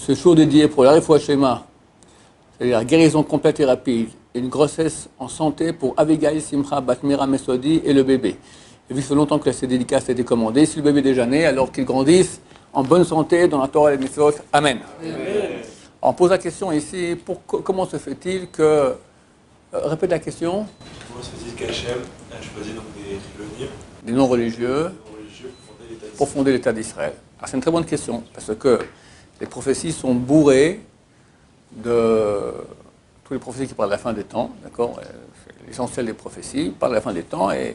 Ce jour dédié pour la Refoua Shema, c'est-à-dire la guérison complète et rapide, et une grossesse en santé pour Abigail Simcha Batmira Mesodi et le bébé. Et vu que ça fait longtemps que ces dédicaces a été commandée, si le bébé est déjà né, alors qu'il grandisse en bonne santé dans la Torah et les Mitzvot. Amen. Amen. On pose la question ici, comment se fait-il que... répète la question. Comment se fait-il qu'Hachem a choisi donc des non-religieux pour fonder l'État d'Israël? Alors c'est une très bonne question, parce que les prophéties sont bourrées de toutes les prophéties qui parlent de la fin des temps, d'accord? L'essentiel des prophéties parlent de la fin des temps et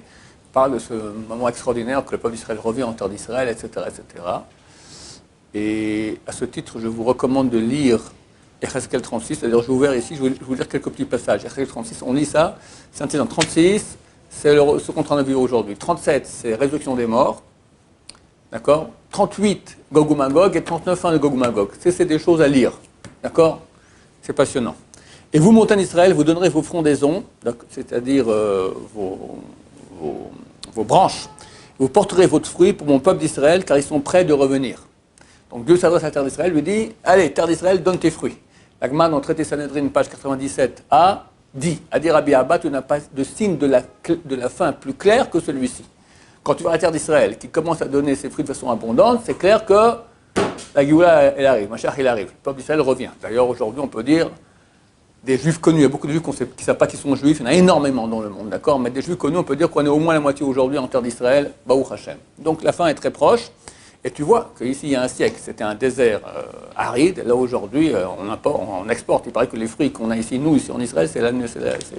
parlent de ce moment extraordinaire que le peuple d'Israël revient en terre d'Israël, etc., etc. Et à ce titre, je vous recommande de lire Ezechiel 36, c'est-à-dire je vais ouvrir ici, je vais vous lire quelques petits passages. Ezechiel 36, on lit ça, c'est dans 36, c'est ce qu'on est en train de vivre aujourd'hui. 37, c'est résurrection des morts, d'accord? 38, Gog ou Magog, et 39, fin de Gog ou Magog. C'est des choses à lire, d'accord? C'est passionnant. Et vous, montagne d'Israël, vous donnerez vos frondaisons, c'est-à-dire vos branches. Vous porterez votre fruit pour mon peuple d'Israël, car ils sont prêts de revenir. Donc Dieu s'adresse à la terre d'Israël, lui dit, allez, terre d'Israël, donne tes fruits. L'Agman, dans traité Sanhedrin, page 97, a dit, à dire Rabbi Abba, tu n'as pas de signe de la fin plus clair que celui-ci. Quand tu vas à la terre d'Israël, qui commence à donner ses fruits de façon abondante, c'est clair que la Géoula, elle arrive, Mashiach, il arrive. Le peuple d'Israël revient. D'ailleurs, aujourd'hui, on peut dire, des juifs connus, il y a beaucoup de juifs qui ne savent pas qu'ils sont juifs, il y en a énormément dans le monde, d'accord? Mais des juifs connus, on peut dire qu'on est au moins la moitié aujourd'hui en terre d'Israël, Baruch Hashem. Donc la fin est très proche. Et tu vois qu'ici, il y a un siècle, c'était un désert aride. Là, aujourd'hui, on exporte. Il paraît que les fruits qu'on a ici, nous, ici en Israël, c'est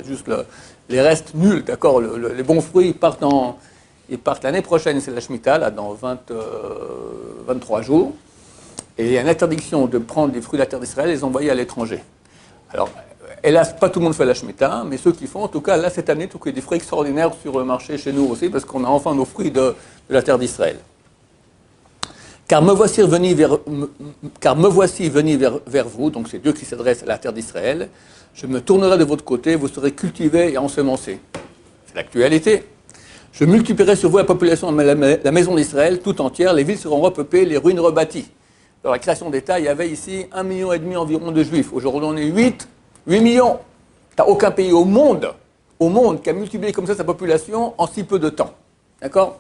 juste les restes nuls, d'accord? Les bons fruits, ils partent l'année prochaine, c'est la Shemitah, là, dans 23 jours. Et il y a une interdiction de prendre des fruits de la terre d'Israël et les envoyer à l'étranger. Alors, hélas, pas tout le monde fait la Shemitah, mais ceux qui font, en tout cas, là, cette année, il y a des fruits extraordinaires sur le marché chez nous aussi, parce qu'on a enfin nos fruits de la terre d'Israël. Car me voici venu vers vous, donc c'est Dieu qui s'adresse à la terre d'Israël, je me tournerai de votre côté, vous serez cultivés et ensemencés. C'est l'actualité. Je multiplierai sur vous la population de la maison d'Israël tout entière, les villes seront repeuplées, les ruines rebâties. Dans la création d'État, il y avait ici 1,5 million environ de juifs. Aujourd'hui, on est 8 millions. Tu n'as aucun pays au monde qui a multiplié comme ça sa population en si peu de temps. D'accord?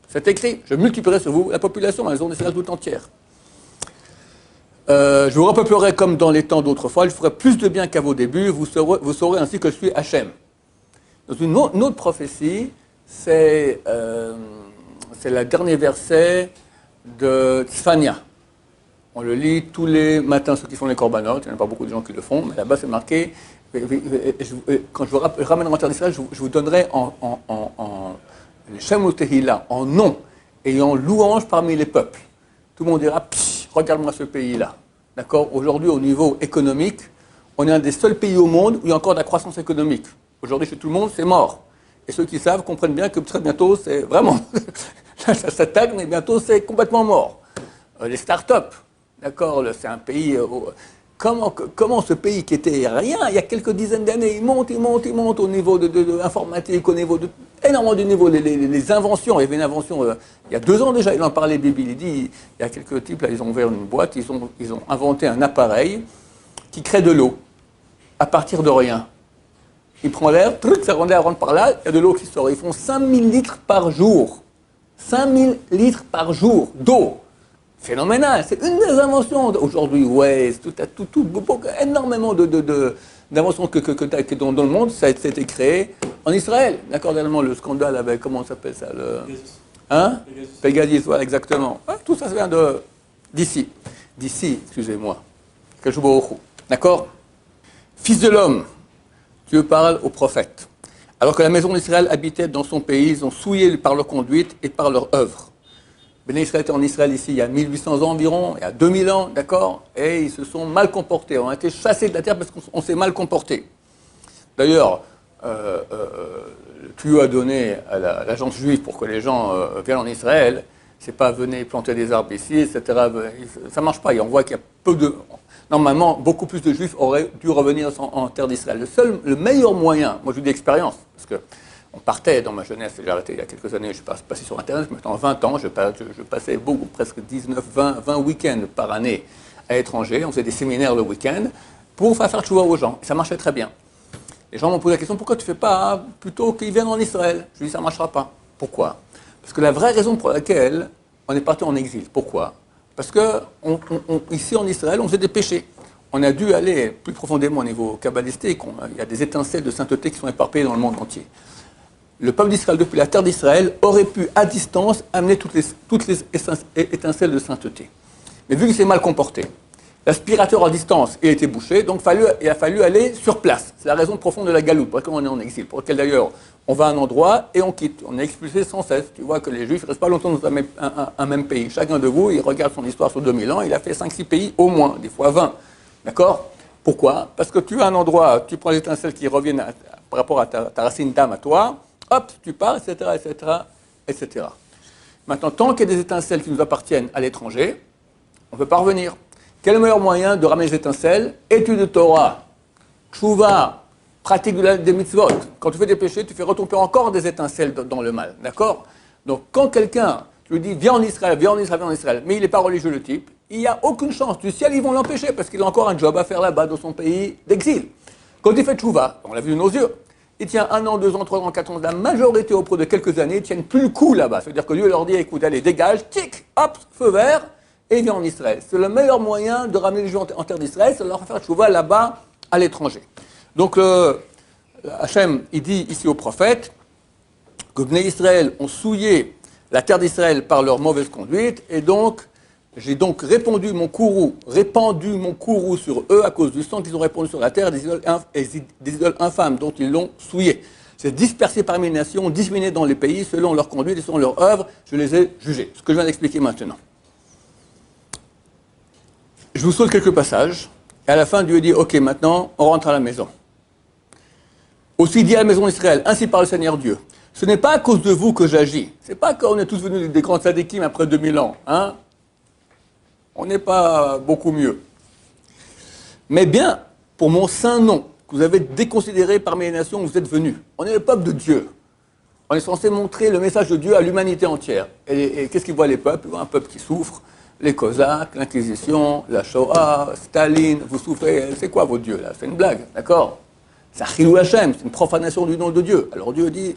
C'est écrit, je multiplierai sur vous la population de la maison d'Israël tout entière. Je vous repeuplerai comme dans les temps d'autrefois, je ferai plus de bien qu'à vos débuts, vous saurez ainsi que je suis Hachem. Dans une autre prophétie, c'est le dernier verset de Tzfania. On le lit tous les matins, ceux qui font les korbanot, il n'y en a pas beaucoup de gens qui le font, mais là-bas c'est marqué, quand je vous ramènerai en terre d'Israël, je vous donnerai le Shem ou Tehillah, en nom et en louange parmi les peuples. Tout le monde dira, regarde-moi ce pays-là. D'accord? Aujourd'hui, au niveau économique, on est un des seuls pays au monde où il y a encore de la croissance économique. Aujourd'hui, chez tout le monde, c'est mort. Et ceux qui savent comprennent bien que très bientôt, c'est vraiment... ça stagne, mais bientôt, c'est complètement mort. Les start-up, d'accord? C'est un pays... Comment ce pays qui était rien, il y a quelques dizaines d'années, il monte au niveau de l'informatique, au niveau de énormément de niveaux, les inventions. Il y avait une invention, il y a 2 ans déjà, il en parlait, Bibi, il dit, il y a quelques types, là, ils ont ouvert une boîte, ils ont inventé un appareil qui crée de l'eau, à partir de rien. Il prend l'air, ça rentre par là, il y a de l'eau qui sort. Ils font 5000 litres par jour. 5000 litres par jour d'eau. Phénoménal, c'est une des inventions aujourd'hui, ouais, énormément d'inventions dans le monde, ça a été créé en Israël. D'accord, dernièrement, le scandale avec, comment ça s'appelle ça, Pegasus, voilà, exactement. Ouais, tout ça vient d'ici, excusez-moi. D'accord? Fils de l'homme, Dieu parle aux prophètes. Alors que la maison d'Israël habitait dans son pays, ils ont souillé par leur conduite et par leur œuvre. Béné Israël était en Israël ici il y a 1800 ans environ, il y a 2000 ans, d'accord? Et ils se sont mal comportés, ont été chassés de la terre parce qu'on s'est mal comporté. D'ailleurs, tu as donné à l'agence juive pour que les gens viennent en Israël, c'est pas venez planter des arbres ici, etc. Ça marche pas, et on voit qu'il y a normalement, beaucoup plus de juifs auraient dû revenir en terre d'Israël. Le meilleur moyen, moi je vous dis d'expérience, parce que on partait dans ma jeunesse, j'ai arrêté il y a quelques années, je suis passé sur Internet, maintenant 20 ans, je passais presque 19, 20 week-ends par année à l'étranger, on faisait des séminaires le week-end pour faire tchouva aux gens. Et ça marchait très bien. Les gens m'ont posé la question, pourquoi tu ne fais pas plutôt qu'ils viennent en Israël? Je lui ai dit, ça ne marchera pas. Pourquoi? Parce que la vraie raison pour laquelle on est parti en exil, pourquoi? Parce que ici en Israël, on faisait des péchés. On a dû aller plus profondément au niveau kabbalistique. Il y a des étincelles de sainteté qui sont éparpillées dans le monde entier. Le peuple d'Israël, depuis la terre d'Israël, aurait pu, à distance, amener toutes les étincelles de sainteté. Mais vu qu'il s'est mal comporté, l'aspirateur à distance il a été bouché, donc il a fallu aller sur place. C'est la raison profonde de la galoute, pour laquelle on est en exil, pour laquelle d'ailleurs on va à un endroit et on quitte. On est expulsé sans cesse. Tu vois que les Juifs ne restent pas longtemps dans un même pays. Chacun de vous, il regarde son histoire sur 2000 ans, il a fait 5-6 pays au moins, des fois 20. D'accord? Pourquoi? Parce que tu as un endroit, tu prends les étincelles qui reviennent par rapport à ta racine d'âme à toi, hop, tu pars, etc., etc., etc. Maintenant, tant qu'il y a des étincelles qui nous appartiennent à l'étranger, on ne peut pas revenir. Quel est le meilleur moyen de ramener les étincelles? Étude de Torah, tchouva, pratique des mitzvot. Quand tu fais des péchés, tu fais retomber encore des étincelles dans le mal. D'accord? Donc, quand quelqu'un, tu lui dis, viens en Israël, viens en Israël, viens en Israël, mais il n'est pas religieux le type, il n'y a aucune chance. Du ciel, ils vont l'empêcher parce qu'il a encore un job à faire là-bas dans son pays d'exil. Quand il fait tchouva, on l'a vu de nos yeux, il tient 1 an, 2 ans, 3 ans, 4 ans, la majorité au cours de quelques années, ils ne tiennent plus le coup là-bas. C'est-à-dire que Dieu leur dit, écoute, allez, dégage, tic, hop, feu vert, et il vient en Israël. C'est le meilleur moyen de ramener les gens en terre d'Israël, c'est de leur faire tchouva là-bas, à l'étranger. Donc, Hachem, il dit ici au prophète que Bnei Israël ont souillé la terre d'Israël par leur mauvaise conduite, et donc, j'ai donc répandu mon courroux sur eux à cause du sang qu'ils ont répandu sur la terre des idoles infâmes dont ils l'ont souillé. C'est dispersé parmi les nations, disséminé dans les pays selon leur conduite et selon leur œuvre, je les ai jugés. Ce que je viens d'expliquer maintenant. Je vous saute quelques passages, et à la fin, Dieu dit, ok, maintenant, on rentre à la maison. Aussi dit à la maison d'Israël, ainsi parle le Seigneur Dieu. Ce n'est pas à cause de vous que j'agis. Ce n'est pas qu'on est tous venus des grands tzadikim après 2000 ans, hein. On n'est pas beaucoup mieux. Mais bien, pour mon saint nom, que vous avez déconsidéré parmi les nations où vous êtes venus. On est le peuple de Dieu. On est censé montrer le message de Dieu à l'humanité entière. Et qu'est-ce qu'ils voient les peuples? Ils voient un peuple qui souffre. Les Cosaques, l'Inquisition, la Shoah, Staline, vous souffrez. C'est quoi vos dieux là? C'est une blague, d'accord? C'est un chilou Hachem, c'est une profanation du nom de Dieu. Alors Dieu dit,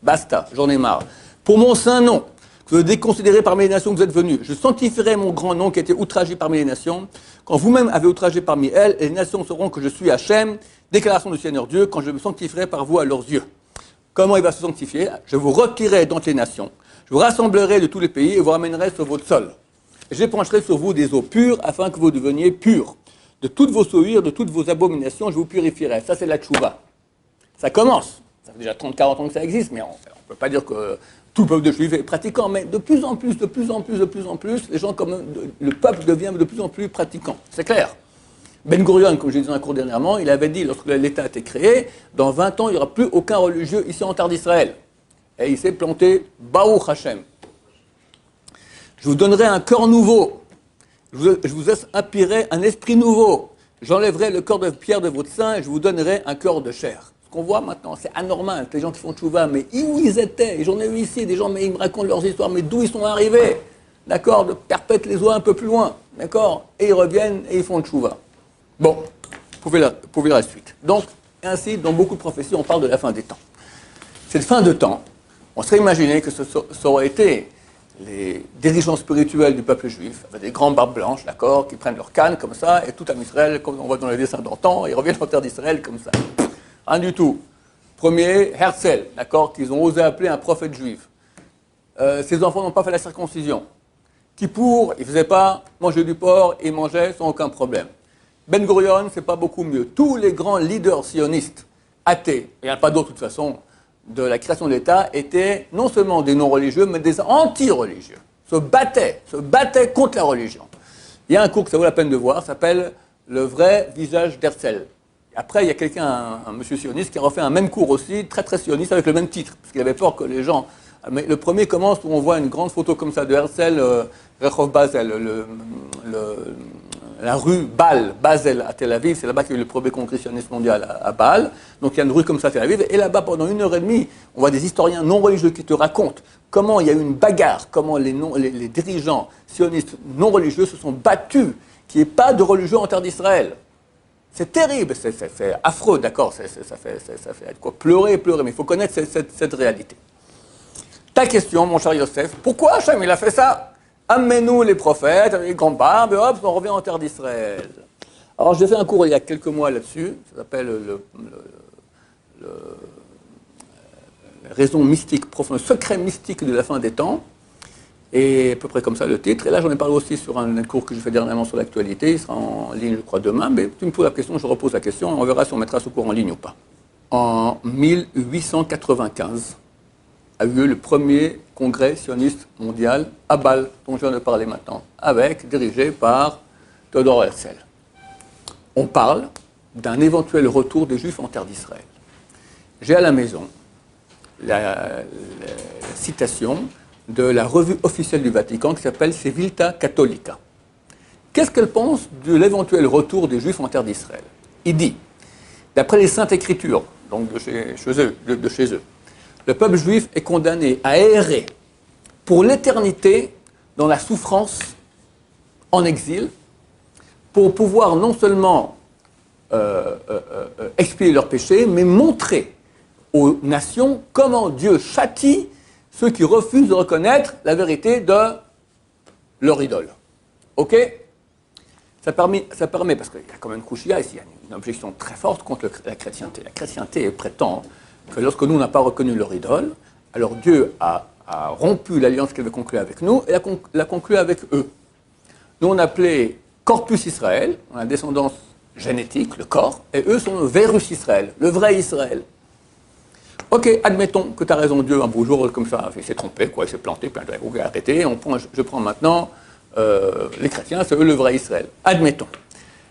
basta, j'en ai marre. Pour mon saint nom, que vous déconsidérez parmi les nations que vous êtes venus. Je sanctifierai mon grand nom qui a été outragé parmi les nations. Quand vous-même avez outragé parmi elles, les nations sauront que je suis Hachem, déclaration du Seigneur Dieu, quand je me sanctifierai par vous à leurs yeux. Comment il va se sanctifier? Je vous retirerai d'entre les nations, je vous rassemblerai de tous les pays et vous ramènerai sur votre sol. J'épancherai sur vous des eaux pures afin que vous deveniez purs. De toutes vos souillures, de toutes vos abominations, je vous purifierai. Ça, c'est la tchouva. Ça commence. Ça fait déjà 30-40 ans que ça existe, mais on ne peut pas dire que tout le peuple de Juifs est pratiquant, mais de plus en plus, les gens comme le peuple devient de plus en plus pratiquant. C'est clair. Ben Gurion, comme j'ai dit dans un cours dernièrement, il avait dit, lorsque l'État a été créé, dans 20 ans, il n'y aura plus aucun religieux ici en terre d'Israël. Et il s'est planté, Baruch Hashem. Je vous donnerai un cœur nouveau. Je vous inspirerai un esprit nouveau. J'enlèverai le cœur de pierre de votre sein et je vous donnerai un cœur de chair. Ce qu'on voit maintenant, c'est anormal. Les gens qui font tchouva, mais où ils étaient? Et j'en ai eu ici, des gens, mais ils me racontent leurs histoires, mais d'où ils sont arrivés? D'accord? De perpète les oies un peu plus loin. D'accord? Et ils reviennent et ils font tchouva. Bon, vous pouvez lire la suite. Donc, ainsi, dans beaucoup de prophéties, on parle de la fin des temps. Cette fin de temps, on serait imaginé que ça aurait été les dirigeants spirituels du peuple juif, avec des grandes barbes blanches, d'accord, qui prennent leur canne comme ça, et tout en Israël, comme on voit dans les dessins d'antan, ils reviennent en terre d'Israël comme ça. Rien du tout. Premier, Herzl, d'accord, qu'ils ont osé appeler un prophète juif. Ses enfants n'ont pas fait la circoncision. Kippour, il ne faisait pas manger du porc, il mangeait sans aucun problème. Ben Gurion, c'est pas beaucoup mieux. Tous les grands leaders sionistes, athées, il n'y en a pas d'autres de toute façon, de la création de l'État, étaient non seulement des non-religieux, mais des anti-religieux. Se battaient contre la religion. Il y a un cours que ça vaut la peine de voir, ça s'appelle « Le vrai visage d'Herzl ». Après, il y a quelqu'un, un monsieur sioniste, qui a refait un même cours aussi, très très sioniste, avec le même titre, parce qu'il avait peur que les gens... Mais le premier commence où on voit une grande photo comme ça de Herzl, Rehov Basel, la rue Basel à Tel Aviv, c'est là-bas qu'il y a eu le premier congrès sioniste mondial à Bâle. Donc il y a une rue comme ça à Tel Aviv, et là-bas pendant 1h30, on voit des historiens non religieux qui te racontent comment il y a eu une bagarre, comment les dirigeants sionistes non religieux se sont battus, qu'il n'y ait pas de religion en terre d'Israël. C'est terrible, c'est affreux, d'accord, ça fait quoi, pleurer, mais il faut connaître cette réalité. Ta question, mon cher Yosef, pourquoi Hachem il a fait ça? Amène-nous les prophètes, les grands barbes, et hop, on revient en terre d'Israël. Alors j'ai fait un cours il y a quelques mois là-dessus, ça s'appelle la raison mystique profonde, le secret mystique de la fin des temps, et à peu près comme ça le titre. Et là j'en ai parlé aussi sur un cours que je fais dernièrement sur l'actualité, il sera en ligne je crois demain, mais tu me poses la question, je repose la question, et on verra si on mettra ce cours en ligne ou pas. En 1895 a eu lieu le premier congrès sioniste mondial à Bâle, dont je viens de parler maintenant, dirigé par Theodor Herzl. On parle d'un éventuel retour des Juifs en terre d'Israël. J'ai à la maison la citation de la revue officielle du Vatican qui s'appelle Civiltà Cattolica. Qu'est-ce qu'elle pense de l'éventuel retour des Juifs en terre d'Israël? Il dit, d'après les Saintes Écritures, donc de chez eux, le peuple juif est condamné à errer pour l'éternité dans la souffrance en exil, pour pouvoir non seulement expier leurs péchés, mais montrer aux nations comment Dieu châtie ceux qui refusent de reconnaître la vérité de leur idole. Ok? Ça permet, parce qu'il y a quand même une couchia ici, il y a une objection très forte contre la chrétienté. La chrétienté prétend que lorsque nous n'avons pas reconnu leur idole, alors Dieu a rompu l'alliance qu'il avait conclue avec nous et l'a conclue avec eux. Nous on appelait Corpus Israël, on a la descendance génétique, le corps, et eux sont le Verus Israël, le vrai Israël. Ok, admettons que tu as raison, Dieu, un beau jour, comme ça, il s'est trompé, quoi, il s'est planté, puis il a arrêté, je prends maintenant les chrétiens, c'est eux le vrai Israël. Admettons.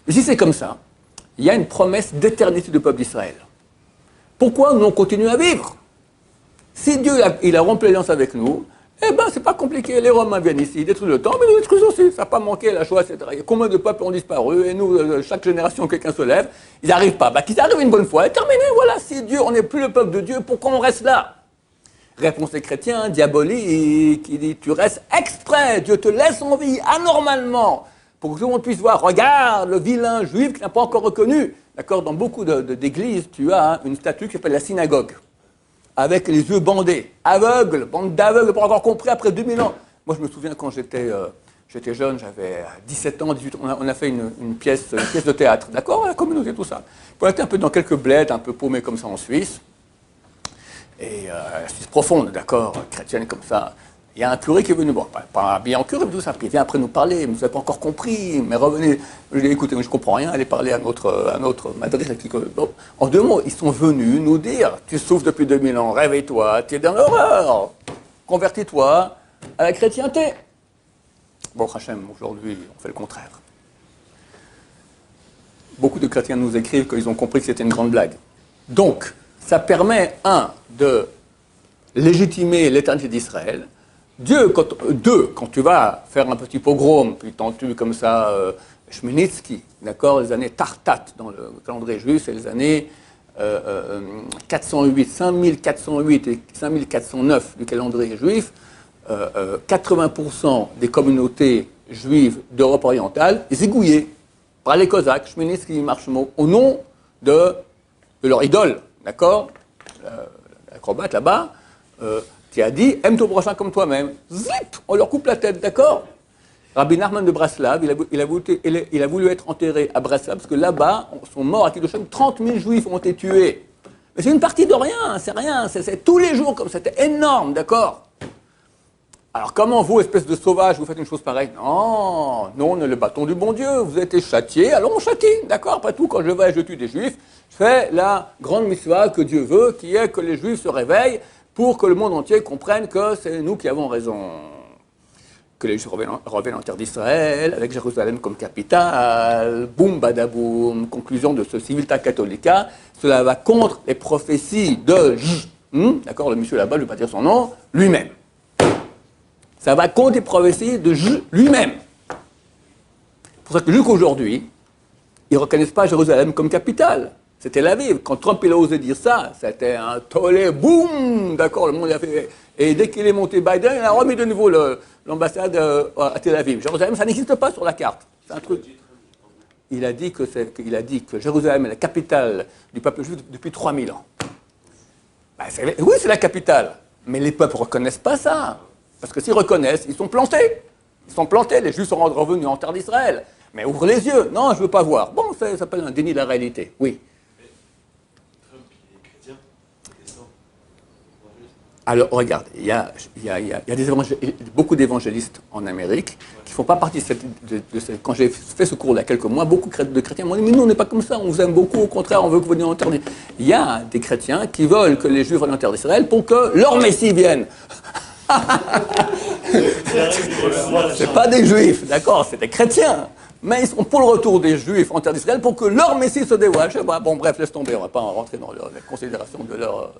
Et si c'est comme ça, il y a une promesse d'éternité du peuple d'Israël. Pourquoi nous on continue à vivre? Si Dieu il a rompu l'alliance avec nous, eh bien, c'est pas compliqué. Les Romains viennent ici, ils détruisent le temps, mais nous détruisons aussi. Ça n'a pas manqué, la Shoah, etc. Il y a combien de peuples ont disparu, et nous, chaque génération, quelqu'un se lève, ils n'arrivent pas. Bah, qu'ils arrivent une bonne fois, et terminé, voilà. Si Dieu, on n'est plus le peuple de Dieu, pourquoi on reste là? Réponse des chrétiens, diabolique, qui dit, tu restes exprès, Dieu te laisse en vie, anormalement, pour que tout le monde puisse voir, regarde, le vilain juif qui n'a pas encore reconnu. D'accord, dans beaucoup d'églises, tu as une statue qui s'appelle la synagogue, avec les yeux bandés, aveugles, bande d'aveugles, pas encore compris après 2000 ans. Moi, je me souviens quand j'étais jeune, j'avais 17 ans, 18 ans, on a fait une pièce de théâtre, d'accord, la communauté, tout ça. On était un peu dans quelques bleds, un peu paumés comme ça en Suisse, et Suisse profonde, d'accord, chrétienne comme ça. Il y a un curé qui est venu, bon, pas bien en curé, mais tout ça, puis il vient après nous parler, vous n'avez pas encore compris, mais revenez. Je lui ai dit, écoutez, je ne comprends rien, allez parler à notre madrid. Bon, en 2 mots, ils sont venus nous dire, tu souffres depuis 2000 ans, réveille-toi, tu es dans l'horreur, convertis-toi à la chrétienté. Bon, Hachem, aujourd'hui, on fait le contraire. Beaucoup de chrétiens nous écrivent qu'ils ont compris que c'était une grande blague. Donc, ça permet, de légitimer l'éternité d'Israël. Quand tu vas faire un petit pogrom, puis t'en tues comme ça, Chmielnicki, d'accord, les années Tartat dans le calendrier juif, c'est les années 408, 5408 et 5409 du calendrier juif, 80% des communautés juives d'Europe orientale zigouillées par les Cosaques, Chmielnicki, Marchemont, au nom de leur idole, d'accord, l'acrobate là-bas, qui a dit « aime ton prochain comme toi-même ». Zip, on leur coupe la tête, d'accord? Rabbi Nachman de Braslav, il a voulu être enterré à Braslav, parce que là-bas, sont morts à Kiddushim, 30 000 juifs ont été tués. Mais c'est une partie de rien, c'est tous les jours comme ça, c'était énorme, d'accord? Alors comment vous, espèce de sauvage, vous faites une chose pareille? Non, nous on est le bâton du bon Dieu, vous êtes châtiés, alors on châtie, d'accord? Après tout, quand je vais et je tue des juifs, je fais la grande mitzvah que Dieu veut, qui est que les juifs se réveillent, pour que le monde entier comprenne que c'est nous qui avons raison. Que les Juifs reviennent en terre d'Israël, avec Jérusalem comme capitale, boum badaboum, conclusion de ce Civiltà Cattolica, cela va contre les prophéties de d'accord, le monsieur là-bas, je ne vais pas dire son nom, lui-même. Ça va contre les prophéties de lui-même. C'est pour ça que jusqu'aujourd'hui, ils ne reconnaissent pas Jérusalem comme capitale. C'était la Aviv. Quand Trump il a osé dire ça, c'était un tollé, boum, d'accord, le monde a fait. Et dès qu'il est monté Biden, il a remis de nouveau l'ambassade à Tel Aviv. Jérusalem, ça n'existe pas sur la carte. C'est un truc. il a dit que Jérusalem est la capitale du peuple juif depuis 3000 ans. Ben, oui, c'est la capitale, mais les peuples ne reconnaissent pas ça. Parce que s'ils reconnaissent, ils sont plantés. Ils sont plantés, les Juifs sont revenus en terre d'Israël. Mais ouvre les yeux. Non, je ne veux pas voir. Bon, ça s'appelle un déni de la réalité. Oui. Trump, il est chrétien, protestant, évangéliste. Alors, regarde, il y a beaucoup d'évangélistes en Amérique qui ne font pas partie de cette... Quand j'ai fait ce cours il y a quelques mois, beaucoup de chrétiens m'ont dit « Mais nous, on n'est pas comme ça, on vous aime beaucoup, au contraire, on veut que vous veniez en terre d'Israël. » Il y a des chrétiens qui veulent que les Juifs viennent en terre d'Israël pour que leur Messie vienne. C'est pas des Juifs, d'accord, c'est des chrétiens. Mais ils sont pour le retour des Juifs en terre d'Israël pour que leur Messie se dévoile. Je sais pas, bon, bref, laisse tomber, on ne va pas en rentrer dans la considération de leur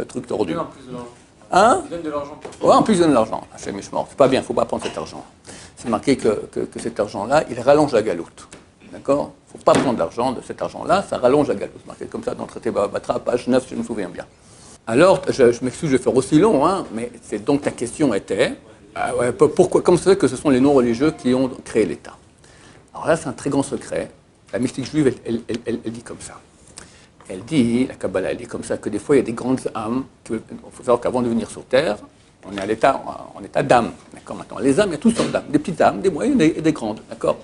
truc tordu. En plus de l'argent. Hein? Ils donnent de l'argent. Ouais, en plus, ils donnent de l'argent. Chez Mishmor. C'est pas bien, il ne faut pas prendre cet argent. C'est marqué que cet argent-là, il rallonge la galoute. D'accord? Il ne faut pas prendre l'argent de cet argent-là, ça rallonge la galoute. C'est marqué comme ça dans le traité Baba Batra, page 9, si je me souviens bien. Alors, je m'excuse, je vais faire aussi long, hein, mais c'est donc ta question était, pourquoi, comment ça fait que ce sont les non-religieux qui ont créé l'État? Alors là, c'est un très grand secret. La mystique juive, elle dit comme ça. Elle dit, la Kabbalah, elle dit comme ça, que des fois, il y a des grandes âmes. Il faut savoir qu'avant de venir sur Terre, on est en état d'âme. D'accord? Maintenant, les âmes, il y a toutes sortes d'âmes. Des petites âmes, des moyennes et des grandes. D'accord?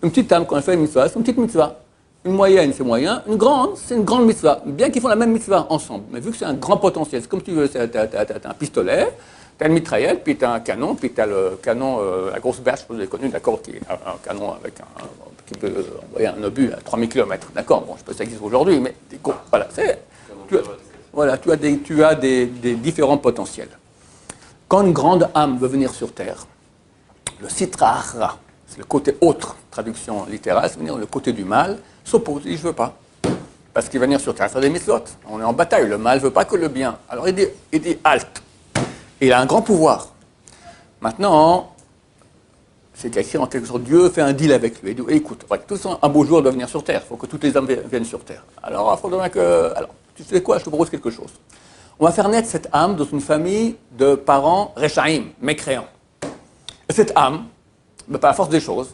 Une petite âme, quand elle fait une mitzvah, c'est une petite mitzvah. Une moyenne, c'est moyen. Une grande, c'est une grande mitzvah. Bien qu'ils font la même mitzvah ensemble. Mais vu que c'est un grand potentiel, c'est comme tu veux, tu as un pistolet, tu as une mitraillette, puis tu as un canon, puis tu as le canon, la grosse bâche, vous avez connu, d'accord, qui est un canon avec qui peut envoyer un obus à 3000 km. D'accord, bon, je sais pas si ça existe aujourd'hui, mais voilà, tu as des différents potentiels. Quand une grande âme veut venir sur Terre, le sitra achra, c'est le côté autre, traduction littérale, c'est venir le côté du mal, s'oppose, il dit je veux pas. Parce qu'il va venir sur Terre faire des mitzvot. On est en bataille, le mal ne veut pas que le bien. Alors il dit halt. Et il a un grand pouvoir. Maintenant, c'est écrit en quelque sorte, Dieu fait un deal avec lui. Il dit écoute, un beau jour doit venir sur Terre, il faut que toutes les âmes viennent sur Terre. Alors il faudra que. Alors, tu sais quoi, je te propose quelque chose. On va faire naître cette âme dans une famille de parents rechaïm, mécréants. Et cette âme, par force des choses,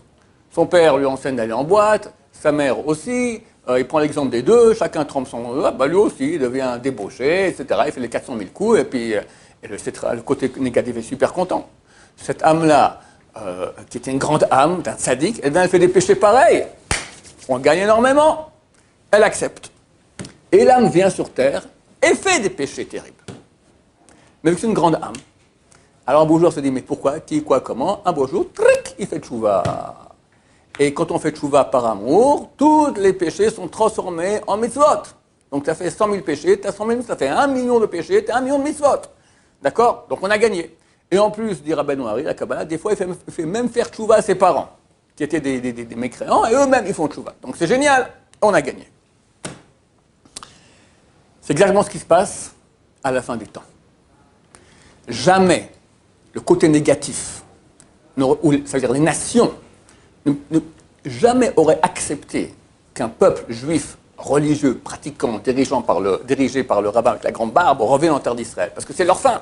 son père lui enseigne d'aller en boîte, sa mère aussi, il prend l'exemple des deux, chacun trempe son... lui aussi, il devient débauché, etc. Il fait les 400 000 coups, et puis le côté négatif est super content. Cette âme-là, qui était une grande âme, d'un tzaddik, elle fait des péchés pareils. On gagne énormément. Elle accepte. Et l'âme vient sur terre et fait des péchés terribles. Mais vu que c'est une grande âme, alors un beau jour, on se dit, mais pourquoi, qui, quoi, comment? Un beau jour, tric, il fait tchouva. Et quand on fait tchouva par amour, tous les péchés sont transformés en mitzvot. Donc tu as fait 100 000 péchés, tu as 100 000, ça fait 1 million de péchés, tu as 1 million de mitzvot. D'accord? Donc on a gagné. Et en plus, dit Rabbeinu Hari, la Kabbalah, des fois, il fait même faire tchouva à ses parents, qui étaient des mécréants, et eux-mêmes, ils font tchouva. Donc c'est génial, on a gagné. C'est exactement ce qui se passe à la fin du temps. Jamais le côté négatif, c'est-à-dire les nations, jamais auraient accepté qu'un peuple juif religieux, pratiquant, dirigé par le rabbin avec la grande barbe, revienne en terre d'Israël. Parce que c'est leur fin.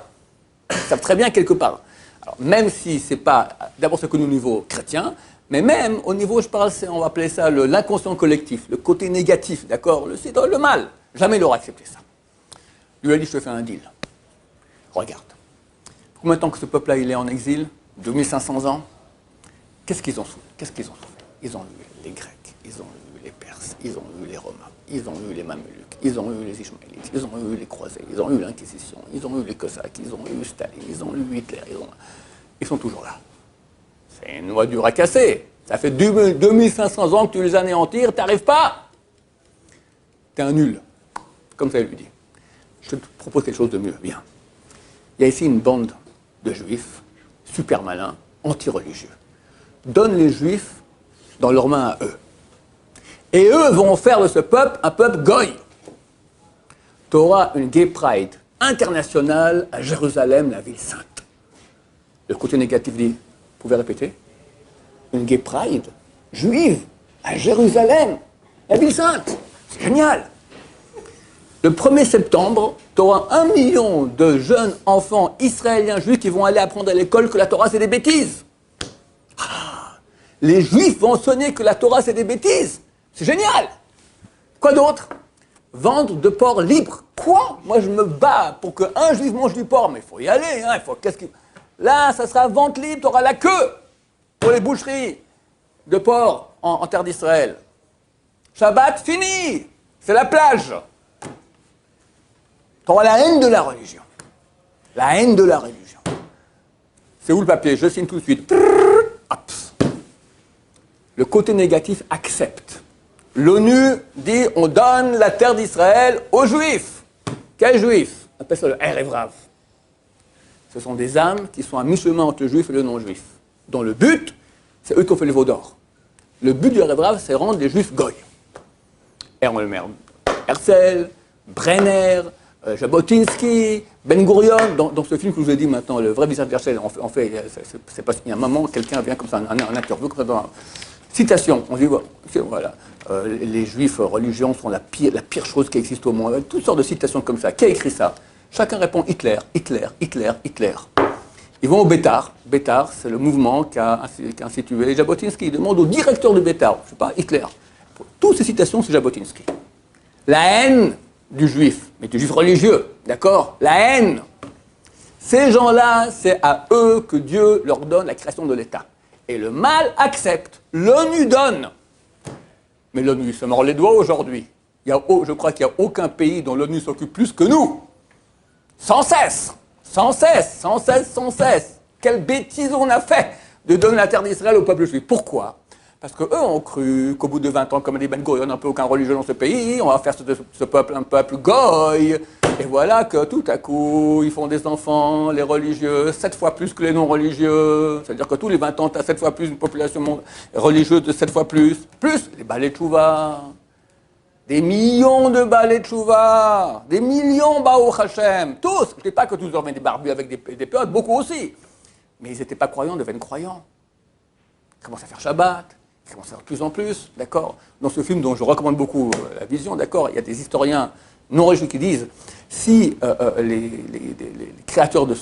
Ils savent très bien quelque part. Alors, même si ce n'est pas, d'abord c'est connu au niveau chrétien, mais même au niveau, on va appeler ça l'inconscient collectif, le côté négatif, d'accord, le mal. Jamais il n'aura accepté ça. Lui a dit, je te fais un deal. Regarde. Combien de temps que ce peuple-là, il est en exil? 2500 ans. Qu'est-ce qu'ils ont fait? Ils ont eu les Grecs, ils ont eu les Perses, ils ont eu les Romains, ils ont eu les Mameluks, ils ont eu les Ishmaélites, ils ont eu les Croisés, ils ont eu l'Inquisition, ils ont eu les Cosaques, ils ont eu Staline, ils ont eu Hitler, ils sont toujours là. C'est une noix dure à casser. Ça fait 2500 ans que tu les anéantis, tu n'arrives pas. Tu es un nul. Comme ça, il lui dit. Je te propose quelque chose de mieux. Viens. Il y a ici une bande de juifs, super malins, anti-religieux. Donne les juifs dans leurs mains à eux. Et eux vont faire de ce peuple un peuple goy. Tu auras une gay pride internationale à Jérusalem, la ville sainte. Le côté négatif dit, vous pouvez répéter? Une gay pride juive à Jérusalem, la ville sainte. C'est génial. Le 1er septembre, tu auras 1 million de jeunes enfants israéliens juifs qui vont aller apprendre à l'école que la Torah, c'est des bêtises. Les Juifs vont enseigner que la Torah, c'est des bêtises. C'est génial. Quoi d'autre? Vendre de porc libre. Quoi? Moi, je me bats pour qu'un Juif mange du porc. Mais il faut y aller. Hein. Là, ça sera vente libre. Tu auras la queue pour les boucheries de porc en terre d'Israël. Shabbat, fini. C'est la plage. Tu auras la haine de la religion. La haine de la religion. C'est où le papier? Je signe tout de suite. Le côté négatif accepte. L'ONU dit on donne la terre d'Israël aux Juifs. Quels Juifs? On appelle ça le Erev Rav. Ce sont des âmes qui sont à mi-chemin entre le Juif et le non-Juif. Dont le but, c'est eux qui ont fait le veau d'or. Le but du Erev Rav, c'est rendre les Juifs goy. Herzl, Brenner, Jabotinsky, Ben Gurion, dans ce film que je vous ai dit maintenant, le vrai visage d'Herzl, c'est parce qu'il y a un moment, quelqu'un vient comme ça, un interview, comme ça, citation, on dit, voilà, les Juifs religions sont la pire chose qui existe au monde, toutes sortes de citations comme ça. Qui a écrit ça? Chacun répond Hitler, Hitler, Hitler, Hitler. Ils vont au Bétar. Bétar, c'est le mouvement qu'a institué Jabotinsky. Il demande au directeur de Bétar, je ne sais pas, Hitler. Toutes ces citations, c'est Jabotinsky. La haine du juif, mais du juif religieux, d'accord? La haine. Ces gens-là, c'est à eux que Dieu leur donne la création de l'État. Et le mal accepte. L'ONU donne. Mais l'ONU se mord les doigts aujourd'hui. Je crois qu'il n'y a aucun pays dont l'ONU s'occupe plus que nous. Sans cesse. Sans cesse, sans cesse, sans cesse. Quelle bêtise on a fait de donner la terre d'Israël au peuple juif. Pourquoi? Parce qu'eux ont cru qu'au bout de 20 ans, comme dit Ben Gurion, on n'a plus aucun religieux dans ce pays, on va faire ce peuple un peuple goy. Et voilà que tout à coup, ils font des enfants, les religieux, 7 fois plus que les non-religieux. C'est-à-dire que tous les 20 ans, tu as 7 fois plus une population religieuse de 7 fois plus. Plus les balais de Tchouva. Des millions de balais de Tchouva. Des millions, Baruch Hashem. Tous. Je ne dis pas que tous avaient des barbus avec des périodes, beaucoup aussi. Mais ils n'étaient pas croyants, deviennent croyants. Ils commencent à faire Shabbat. Ils commencent à faire de plus en plus, d'accord? Dans ce film dont je recommande beaucoup la vision, d'accord, il y a des historiens non religieux qui disent si les créateurs de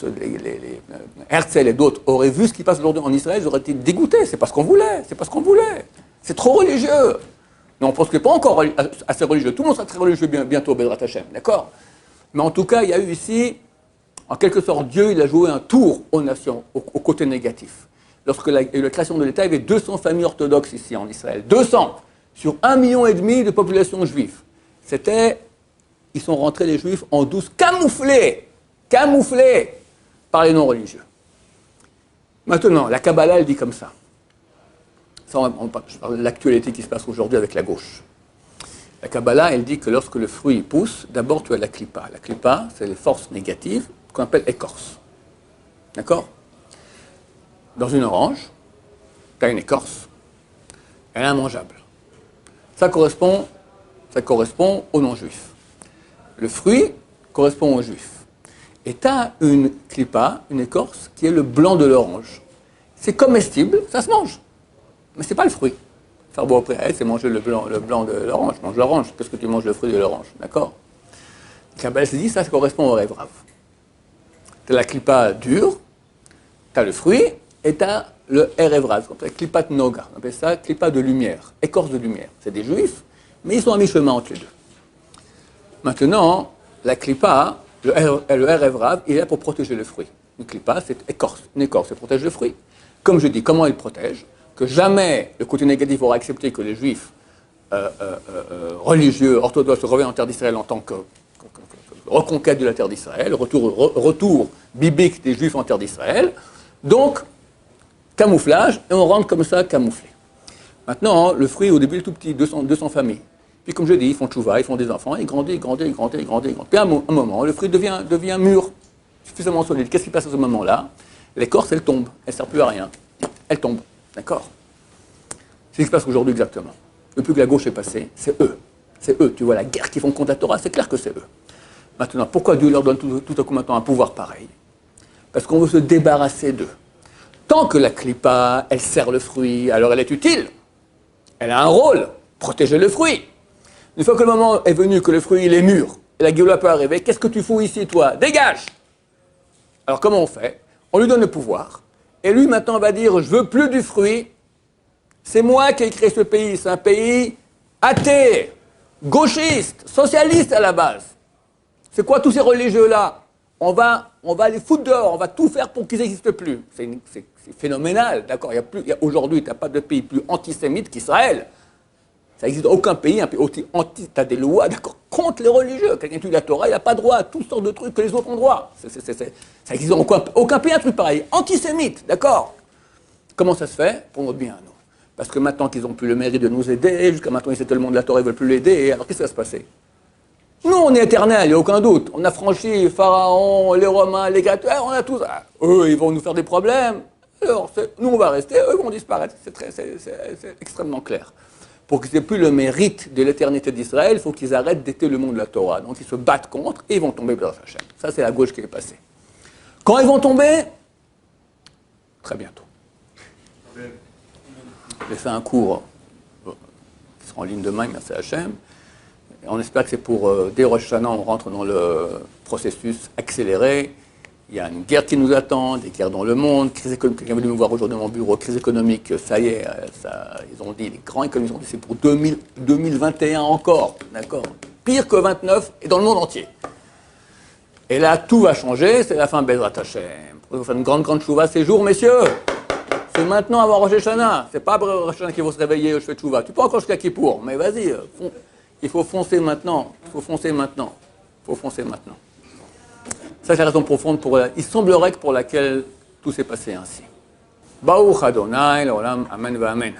Herzl et d'autres auraient vu ce qui passe aujourd'hui en Israël, ils auraient été dégoûtés. C'est pas ce qu'on voulait, c'est pas ce qu'on voulait. C'est trop religieux. Mais on pense que pas encore assez religieux. Tout le monde sera très religieux bientôt, Bezrat Hashem, d'accord? Mais en tout cas, il y a eu ici, en quelque sorte, Dieu, il a joué un tour aux nations, au côté négatif. Lorsque la création de l'État, il y avait 200 familles orthodoxes ici en Israël. 200 sur 1,5 million de population juive. Ils sont rentrés les juifs en douce, camouflés par les non-religieux. Maintenant, la Kabbalah, elle dit comme ça. Je parle de l'actualité qui se passe aujourd'hui avec la gauche. La Kabbalah, elle dit que lorsque le fruit pousse, d'abord tu as la klippa. La klippa, c'est les forces négatives qu'on appelle écorce. D'accord? Dans une orange, tu as une écorce. Elle est immangeable. Ça correspond aux non-juifs. Le fruit correspond aux juifs. Et tu as une klippa, une écorce, qui est le blanc de l'orange. C'est comestible, ça se mange. Mais ce n'est pas le fruit. Faire beau après, c'est manger le blanc de l'orange. Mange l'orange, parce que tu manges le fruit de l'orange. D'accord? Kabbalah se dit, ça correspond au Erev Rav. Tu as la klippa dure, tu as le fruit, et tu as le Erev Rav, la klippa noga. On appelle ça klippa de lumière, écorce de lumière. C'est des juifs, mais ils sont à mi-chemin entre les deux. Maintenant, la klippa, le Erev Rav, il est là pour protéger le fruit. Une klippa, c'est une écorce, ça protège le fruit. Comme je dis, comment il protège? Que jamais le côté négatif aura accepté que les juifs religieux, orthodoxes, reviennent en terre d'Israël en tant que reconquête de la terre d'Israël, retour biblique des juifs en terre d'Israël. Donc, camouflage, et on rentre comme ça camouflé. Maintenant, le fruit, au début, est tout petit, 200 familles. Puis, comme je dis, ils font tchouva, ils font des enfants, ils grandissent. Puis, à un moment, le fruit devient mûr, suffisamment solide. Qu'est-ce qui passe à ce moment-là? L'écorce, elle tombe, elle ne sert plus à rien. Elle tombe, d'accord? C'est ce qui se passe aujourd'hui exactement. Depuis que la gauche est passée, c'est eux. C'est eux. Tu vois la guerre qu'ils font contre la Torah, c'est clair que c'est eux. Maintenant, pourquoi Dieu leur donne tout à coup maintenant un pouvoir pareil? Parce qu'on veut se débarrasser d'eux. Tant que la klippa, elle sert le fruit, alors elle est utile. Elle a un rôle, protéger le fruit. Une fois que le moment est venu, que le fruit il est mûr, et la Géoula peut arriver, qu'est-ce que tu fous ici, toi? Dégage! Alors comment on fait? On lui donne le pouvoir, et lui maintenant va dire, je veux plus du fruit, C'est moi qui ai créé ce pays. C'est un pays athée, gauchiste, socialiste à la base. C'est quoi tous ces religieux-là? On va les foutre dehors, on va tout faire pour qu'ils n'existent plus. C'est phénoménal, d'accord? Aujourd'hui, tu n'as pas de pays plus antisémite qu'Israël. Ça n'existe aucun pays, un pays aussi anti. Tu as des lois, d'accord, contre les religieux. Quelqu'un qui étudie la Torah, il n'a pas droit à toutes sortes de trucs que les autres ont droit. Ça n'existe aucun pays, un truc pareil. Antisémite, d'accord? Comment ça se fait? Pour notre bien, nous. Parce que maintenant qu'ils n'ont plus le mérite de nous aider, jusqu'à maintenant ils étaient le monde de la Torah, ils ne veulent plus l'aider, alors qu'est-ce qui va se passer? Nous, on est éternel, il n'y a aucun doute. On a franchi Pharaon, les Romains, les Grecs, on a tous. Eux, ils vont nous faire des problèmes. Alors, nous, on va rester, eux vont disparaître. C'est extrêmement clair. Pour qu'ils n'aient plus le mérite de l'éternité d'Israël, il faut qu'ils arrêtent d'aider le monde de la Torah. Donc, ils se battent contre et ils vont tomber dans Hachem. Ça, c'est la gauche qui est passée. Quand ils vont tomber? Très bientôt. J'ai fait un cours qui sera en ligne demain, merci Hachem. On espère que c'est pour, dès Rosh Hashanah, on rentre dans le processus accéléré. Il y a une guerre qui nous attend, des guerres dans le monde, crise économique. Quelqu'un est venu me voir aujourd'hui dans mon bureau, crise économique, ça y est, ils ont dit, les grands économistes ont dit, c'est pour 2021 encore, d'accord? Pire que 29 et dans le monde entier. Et là, tout va changer, c'est la fin Bezrat Hashem. Il faut faire une grande chouva ces jours, messieurs. C'est maintenant avant Rosh Hashanah. C'est pas après Rosh Hashanah qu'ils vont se réveiller, je fais chouva. Tu peux encore jusqu'à Kippour, mais vas-y, il faut foncer maintenant. Ça, c'est la raison profonde il semblerait que pour laquelle tout s'est passé ainsi. Baruch Adonai, l'olam, amen va amen.